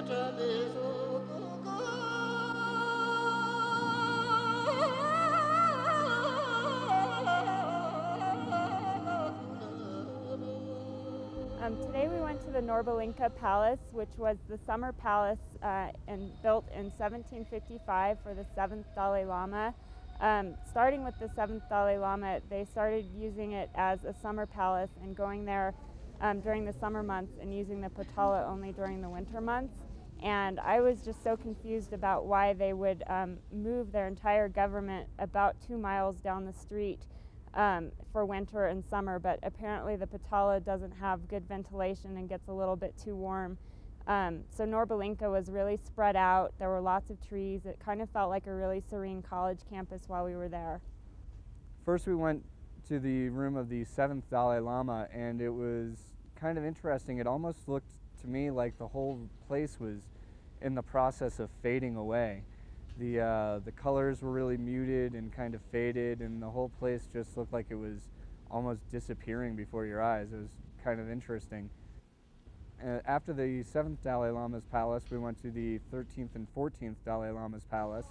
Today we went to the Norbalinka Palace, which was the summer palace and built in 1755 for the 7th Dalai Lama. Starting with the 7th Dalai Lama, they started using it as a summer palace and going there during the summer months and using the Potala only during the winter months. And I was just so confused about why they would move their entire government about 2 miles down the street for winter and summer, but apparently the Potala doesn't have good ventilation and gets a little bit too warm. So Norbalinka was really spread out. There were lots of trees. It kind of felt like a really serene college campus while we were there. First we went to the room of the 7th Dalai Lama, and it was kind of interesting. It almost looked to me like the whole place was in the process of fading away. The colors were really muted and kind of faded, and the whole place just looked like it was almost disappearing before your eyes. It was kind of interesting. After the 7th Dalai Lama's palace, we went to the 13th and 14th Dalai Lama's palace,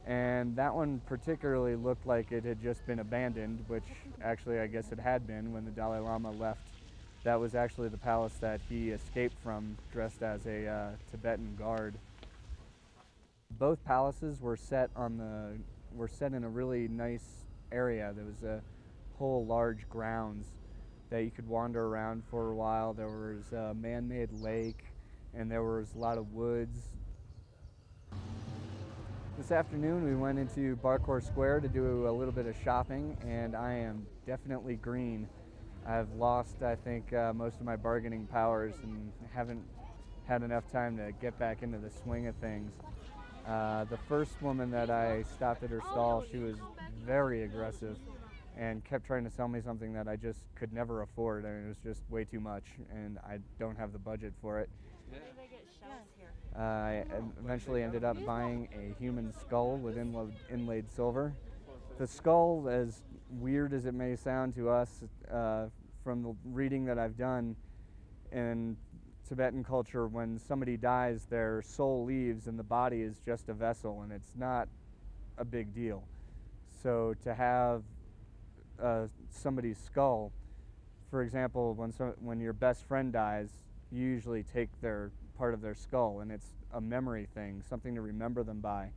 and that one particularly looked like it had just been abandoned, which actually I guess it had been when the Dalai Lama left. That was actually the palace that he escaped from dressed as a Tibetan guard. Both palaces were set in a really nice area. There was a whole large grounds that you could wander around for a while. There was a man-made lake, and there was a lot of woods. This afternoon we went into Barkor Square to do a little bit of shopping, and I am definitely green. I've lost, I think, most of my bargaining powers and haven't had enough time to get back into the swing of things. The first woman that I stopped at her stall, she was very aggressive and kept trying to sell me something that I just could never afford. I mean, it was just way too much, and I don't have the budget for it. I eventually ended up buying a human skull with inlaid silver. The skull, as weird as it may sound to us, from the reading that I've done in Tibetan culture, when somebody dies, their soul leaves and the body is just a vessel, and it's not a big deal. So to have somebody's skull, for example, when your best friend dies, you usually take their part of their skull, and it's a memory thing, something to remember them by.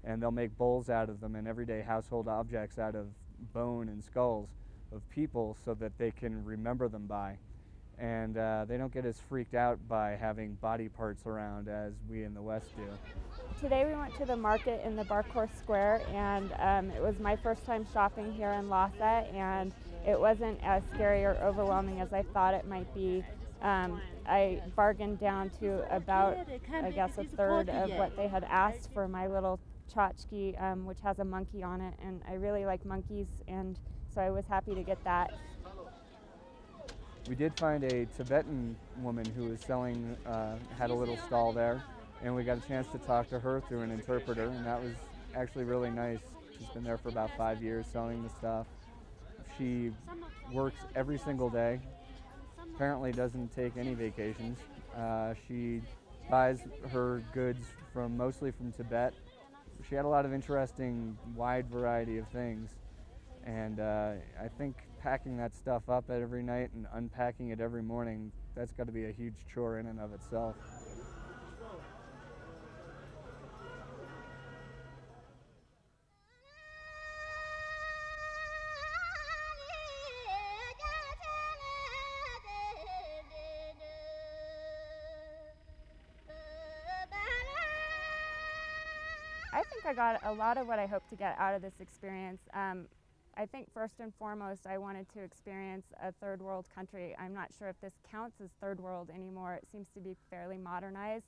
And they'll make bowls out of them and everyday household objects out of bone and skulls of people so that they can remember them by. And they don't get as freaked out by having body parts around as we in the West do. Today we went to the market in the Barkor Square, and it was my first time shopping here in Lhasa, and it wasn't as scary or overwhelming as I thought it might be. I bargained down to about, I guess, a third of what they had asked for my little tchotchke, which has a monkey on it, and I really like monkeys, and so I was happy to get that. We did find a Tibetan woman who was selling, had a little stall there, and we got a chance to talk to her through an interpreter, and that was actually really nice. She's been there for about 5 years selling the stuff. She works every single day, apparently doesn't take any vacations. She buys her goods mostly from Tibet. She had a lot of interesting, wide variety of things, and I think packing that stuff up every night and unpacking it every morning, that's got to be a huge chore in and of itself. I think I got a lot of what I hoped to get out of this experience. I think first and foremost I wanted to experience a third world country. I'm not sure if this counts as third world anymore. It seems to be fairly modernized.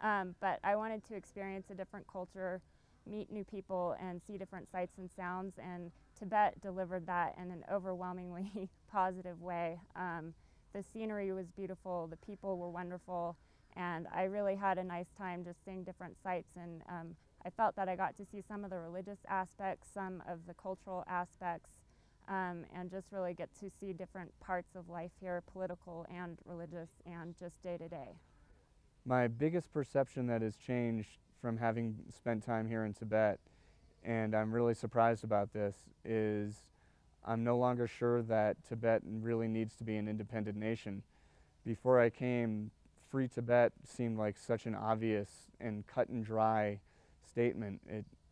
But I wanted to experience a different culture, meet new people, and see different sights and sounds, and Tibet delivered that in an overwhelmingly positive way. The scenery was beautiful, the people were wonderful, and I really had a nice time just seeing different sights, and I felt that I got to see some of the religious aspects, some of the cultural aspects, and just really get to see different parts of life here, political and religious and just day to day. My biggest perception that has changed from having spent time here in Tibet, and I'm really surprised about this, is I'm no longer sure that Tibet really needs to be an independent nation. Before I came, Free Tibet seemed like such an obvious and cut and dry statement.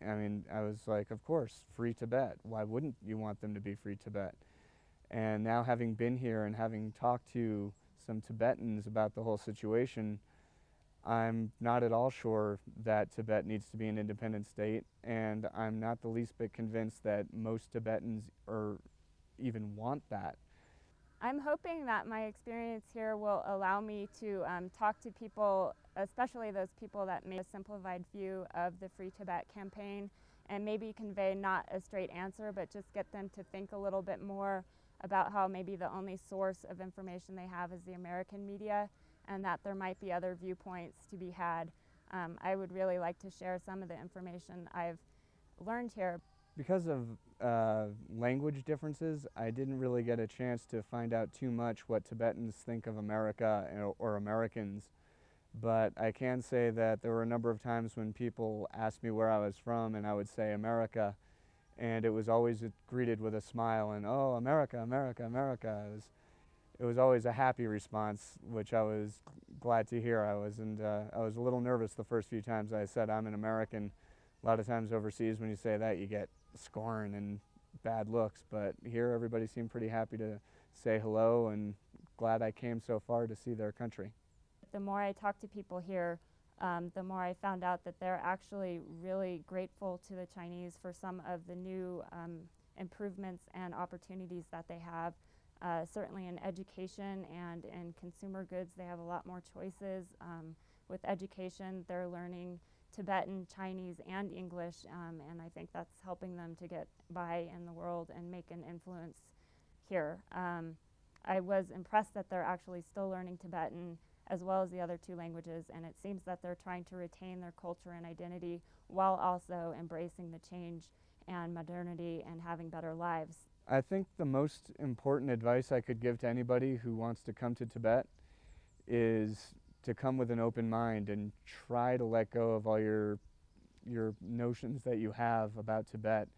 I was like, of course, Free Tibet. Why wouldn't you want them to be Free Tibet? And now, having been here and having talked to some Tibetans about the whole situation, I'm not at all sure that Tibet needs to be an independent state, and I'm not the least bit convinced that most Tibetans even want that. I'm hoping that my experience here will allow me to talk to people, especially those people that make a simplified view of the Free Tibet campaign, and maybe convey not a straight answer, but just get them to think a little bit more about how maybe the only source of information they have is the American media, and that there might be other viewpoints to be had. I would really like to share some of the information I've learned here. Because of language differences, I didn't really get a chance to find out too much what Tibetans think of America or Americans, but I can say that there were a number of times when people asked me where I was from and I would say America, and it was always greeted with a smile and, oh, America, America, America. It was always a happy response, which I was glad to hear. I was a little nervous the first few times I said I'm an American. A lot of times overseas when you say that you get scorn and bad looks, but here everybody seemed pretty happy to say hello and glad I came so far to see their country. The more I talked to people here, the more I found out that they're actually really grateful to the Chinese for some of the new improvements and opportunities that they have. Certainly in education and in consumer goods, they have a lot more choices. With education, they're learning Tibetan, Chinese, and English, and I think that's helping them to get by in the world and make an influence here. I was impressed that they're actually still learning Tibetan as well as the other two languages, and it seems that they're trying to retain their culture and identity while also embracing the change and modernity and having better lives. I think the most important advice I could give to anybody who wants to come to Tibet is to come with an open mind and try to let go of all your notions that you have about Tibet.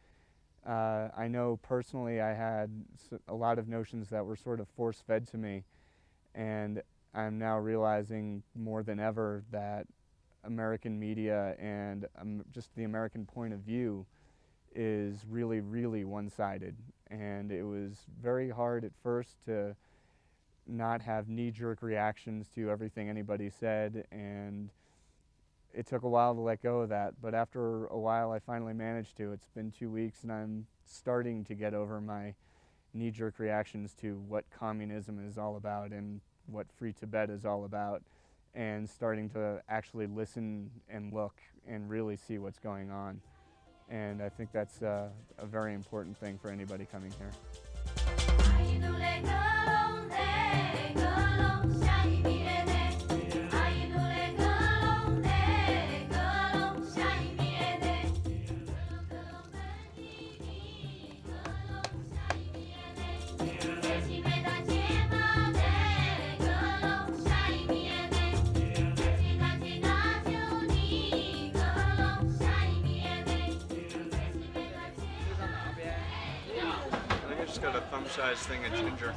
I know personally I had a lot of notions that were sort of force-fed to me, and I'm now realizing more than ever that American media and just the American point of view is really, really one-sided. And it was very hard at first to not have knee-jerk reactions to everything anybody said, and it took a while to let go of that, but after a while I finally managed to. It's been 2 weeks and I'm starting to get over my knee-jerk reactions to what communism is all about and what Free Tibet is all about, and starting to actually listen and look and really see what's going on. And I think that's a very important thing for anybody coming here. Got a thumb-sized thing of ginger.